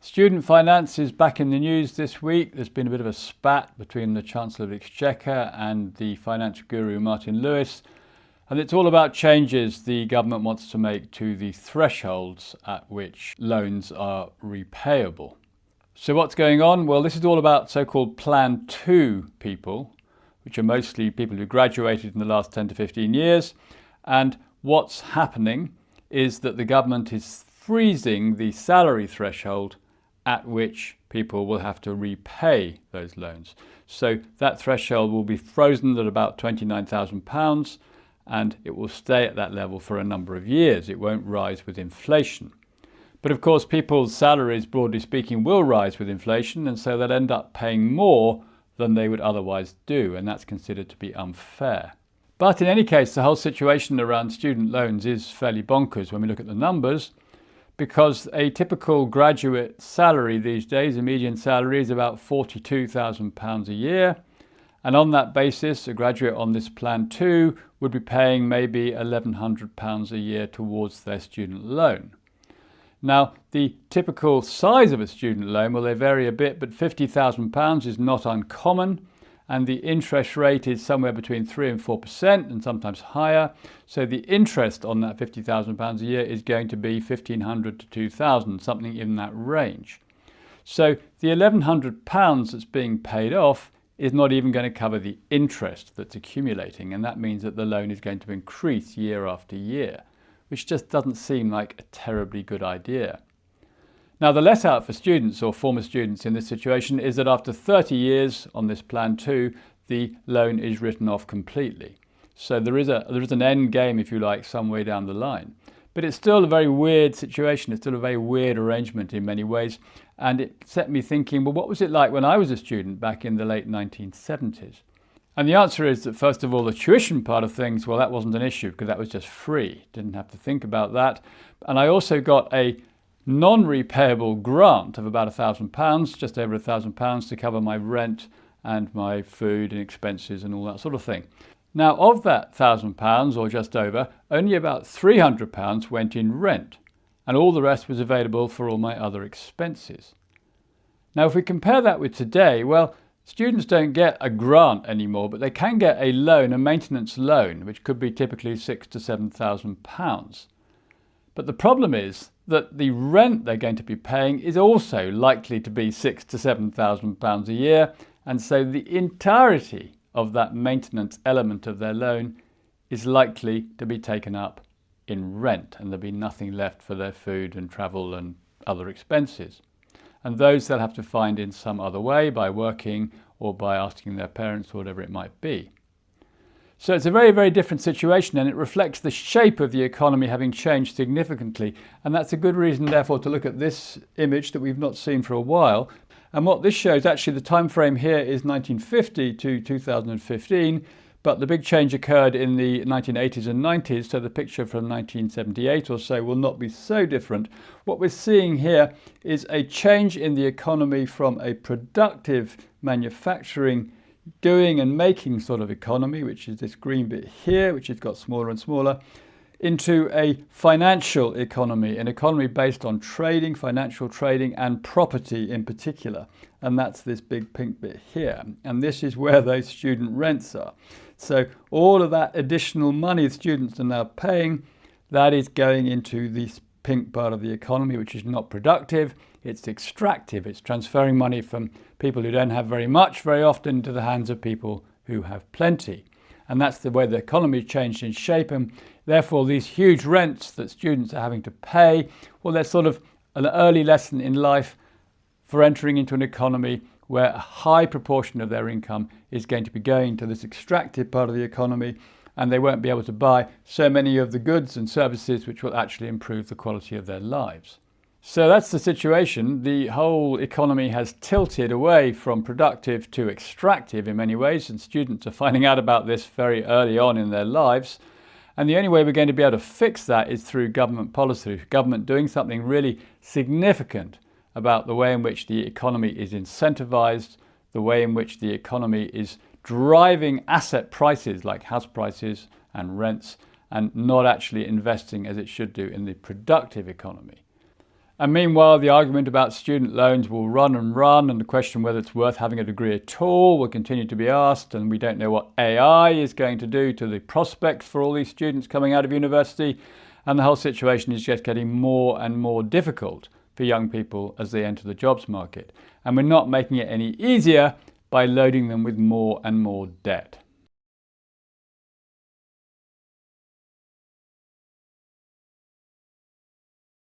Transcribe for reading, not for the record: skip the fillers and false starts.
Student finance is back in the news this week. There's been a bit of a spat between the Chancellor of the Exchequer and the financial guru Martin Lewis, and it's all about changes the government wants to make to the thresholds at which loans are repayable. So what's going on? Well, this is all about so-called Plan 2 people, which are mostly people who graduated in the last 10 to 15 years. And what's happening is that the government is freezing the salary threshold at which people will have to repay those loans. So that threshold will be frozen at about £29,000 and it will stay at that level for a number of years. It won't rise with inflation. But of course, people's salaries, broadly speaking, will rise with inflation, and so they'll end up paying more than they would otherwise do, and that's considered to be unfair. But in any case, the whole situation around student loans is fairly bonkers when we look at the numbers, because a typical graduate salary these days, a median salary, is about £42,000 a year. And on that basis, a graduate on this Plan 2 would be paying maybe £1,100 a year towards their student loan. Now, the typical size of a student loan, well, they vary a bit, but £50,000 is not uncommon, and the interest rate is somewhere between 3 and 4% and sometimes higher. So the interest on that £50,000 a year is going to be £1,500 to £2,000, something in that range. So the £1,100 that's being paid off is not even going to cover the interest that's accumulating, and that means that the loan is going to increase year after year, which just doesn't seem like a terribly good idea. Now, the let out for students or former students in this situation is that after 30 years on this Plan 2, the loan is written off completely. So there is an end game, if you like, some way down the line. But it's still a very weird situation. It's still a very weird arrangement in many ways. And it set me thinking, well, what was it like when I was a student back in the late 1970s? And the answer is that, first of all, the tuition part of things, well, that wasn't an issue because that was just free. Didn't have to think about that. And I also got a non-repayable grant of about £1,000, just over £1,000, to cover my rent and my food and expenses and all that sort of thing. Now, of that £1,000 or just over, only about £300 went in rent, and all the rest was available for all my other expenses. Now, if we compare that with today, well, students don't get a grant anymore, but they can get a loan, a maintenance loan, which could be typically £6,000 to £7,000. But the problem is that the rent they're going to be paying is also likely to be £6,000 to £7,000 a year, and so the entirety of that maintenance element of their loan is likely to be taken up in rent, and there'll be nothing left for their food and travel and other expenses. And those they'll have to find in some other way, by working or by asking their parents or whatever it might be. So it's a very, very different situation, and it reflects the shape of the economy having changed significantly. And that's a good reason, therefore, to look at this image that we've not seen for a while. And what this shows, actually, the time frame here is 1950 to 2015, but the big change occurred in the 1980s and 90s, so the picture from 1978 or so will not be so different. What we're seeing here is a change in the economy from a productive manufacturing, doing and making sort of economy, which is this green bit here, which has got smaller and smaller, into a financial economy, an economy based on trading, financial trading, and property in particular. And that's this big pink bit here. And this is where those student rents are. So all of that additional money students are now paying, that is going into this pink part of the economy, which is not productive. It's extractive. It's transferring money from people who don't have very much very often into the hands of people who have plenty. And that's the way the economy changed in shape. And therefore, these huge rents that students are having to pay, well, they're sort of an early lesson in life for entering into an economy where a high proportion of their income is going to be going to this extractive part of the economy, and they won't be able to buy so many of the goods and services which will actually improve the quality of their lives. So that's the situation. The whole economy has tilted away from productive to extractive in many ways, and students are finding out about this very early on in their lives. And the only way we're going to be able to fix that is through government policy, government doing something really significant about the way in which the economy is incentivized, the way in which the economy is driving asset prices like house prices and rents, and not actually investing as it should do in the productive economy. And meanwhile, the argument about student loans will run and run, and the question whether it's worth having a degree at all will continue to be asked, and we don't know what AI is going to do to the prospects for all these students coming out of university, and the whole situation is just getting more and more difficult for young people as they enter the jobs market. And we're not making it any easier by loading them with more and more debt.